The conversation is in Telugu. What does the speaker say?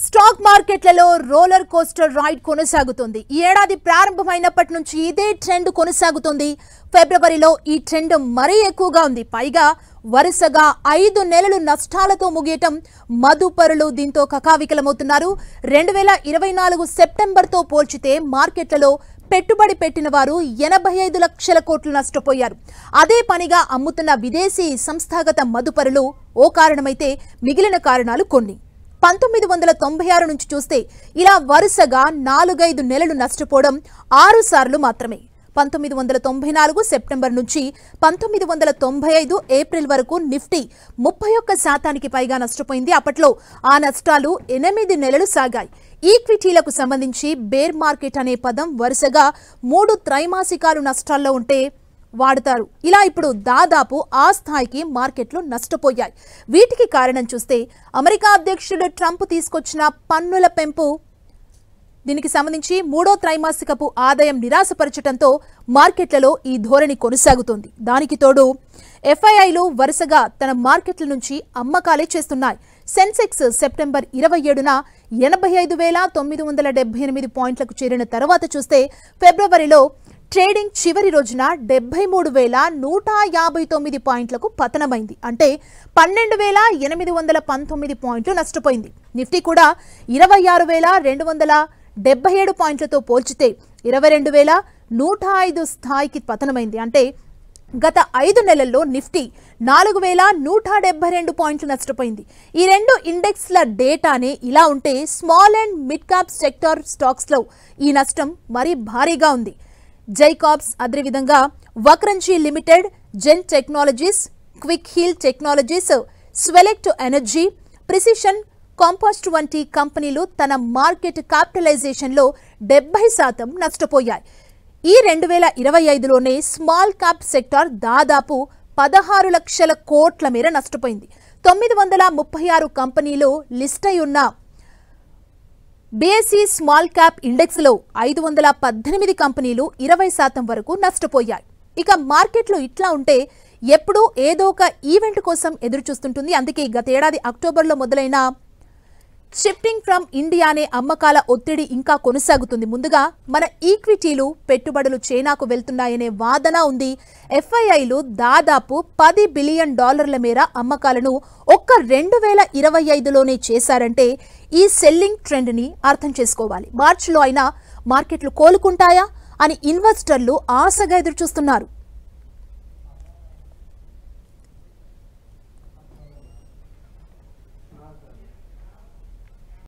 స్టాక్ మార్కెట్లలో రోలర్ కోస్టర్ రైడ్ కొనసాగుతుంది. ఈ ఏడాది ప్రారంభమైనప్పటి నుంచి ఇదే ట్రెండ్ కొనసాగుతుంది. ఫిబ్రవరిలో ఈ ట్రెండ్ మరీ ఎక్కువగా ఉంది. పైగా వరుసగా 5 నెలలు నష్టాలతో ముగియటం మదుపరులు దీంతో కకావికలమవుతున్నారు. 2024 సెప్టెంబర్తో పోల్చితే మార్కెట్లలో పెట్టుబడి పెట్టిన వారు 85 లక్షల కోట్లు నష్టపోయారు. అదే పనిగా అమ్ముతున్న విదేశీ సంస్థాగత మదుపరులు ఓ కారణమైతే మిగిలిన కారణాలు కొన్ని. 1996 నుంచి చూస్తే ఇలా వరుసగా 4-5 నెలలు నష్టపోవడం 6 సార్లు మాత్రమే. 1994 సెప్టెంబర్ నుంచి 1995 ఏప్రిల్ వరకు నిఫ్టీ 31% పైగా నష్టపోయింది. అప్పట్లో ఆ నష్టాలు 8 నెలలు సాగాయి. ఈక్విటీలకు సంబంధించి బేర్ మార్కెట్ అనే పదం వరుసగా 3 త్రైమాసికాలు నష్టాల్లో ఉంటే వాడతారు. ఇలా ఇప్పుడు దాదాపు ఆ స్థాయికి మార్కెట్లు నష్టపోయాయి. వీటికి కారణం చూస్తే అమెరికా అధ్యక్షుడు ట్రంప్ తీసుకొచ్చిన పన్నుల పెంపు, దీనికి సంబంధించి 3వ త్రైమాసికపు ఆదాయం నిరాశపరచడంతో మార్కెట్లలో ఈ ధోరణి కొనసాగుతోంది. దానికి తోడు ఎఫ్ఐఐలు వరుసగా తన మార్కెట్ల నుంచి అమ్మకాలే చేస్తున్నాయి. సెన్సెక్స్ సెప్టెంబర్ 27న 85,978 పాయింట్లకు చేరిన తర్వాత చూస్తే ఫిబ్రవరిలో ట్రేడింగ్ చివరి రోజున 73,159 పాయింట్లకు పతనమైంది. అంటే 12,819 పాయింట్లు నష్టపోయింది. నిఫ్టీ కూడా 26,277 పాయింట్లతో పోల్చితే 22,105 స్థాయికి పతనమైంది. అంటే గత 5 నెలల్లో నిఫ్టీ 4,172 పాయింట్లు నష్టపోయింది. ఈ రెండు ఇండెక్స్ల డేటానే ఇలా ఉంటే small and mid cap sector స్టాక్స్లో ఈ నష్టం మరీ భారీగా ఉంది. జైకాబ్స్, అదేవిధంగా Vakrangee Limited, Zen Technologies, Quick Heal Technologies, Swelect Energy, Precision compost వంటి కంపెనీలు తన మార్కెట్ క్యాపిటలైజేషన్లో 70% నష్టపోయాయి. ఈ 2025లోనే స్మాల్ క్యాప్ సెక్టార్ దాదాపు 16 లక్షల కోట్ల మేర నష్టపోయింది. 936 కంపెనీలు లిస్ట్ అయి ఉన్న బీఎస్ఈ స్మాల్ క్యాప్ ఇండెక్స్లో 518 కంపెనీలు 20% వరకు నష్టపోయాయి. ఇక మార్కెట్లు ఇట్లా ఉంటే ఎప్పుడూ ఏదో ఒక ఈవెంట్ కోసం ఎదురు చూస్తుంటుంది. అందుకే గత ఏడాది అక్టోబర్లో మొదలైన షిఫ్టింగ్ ఫ్రమ్ ఇండియా అనే అమ్మకాల ఒత్తిడి ఇంకా కొనసాగుతుంది. ముందుగా మన ఈక్విటీలు పెట్టుబడులు చైనాకు వెళ్తున్నాయనే వాదన ఉంది. ఎఫ్ఐఐలు దాదాపు $10 బిలియన్ మేర అమ్మకాలను ఒక్క 2025లోనే చేశారంటే ఈ సెల్లింగ్ ట్రెండ్ని అర్థం చేసుకోవాలి. మార్చిలో అయినా మార్కెట్లు కోలుకుంటాయా అని ఇన్వెస్టర్లు ఆశగా ఎదురుచూస్తున్నారు.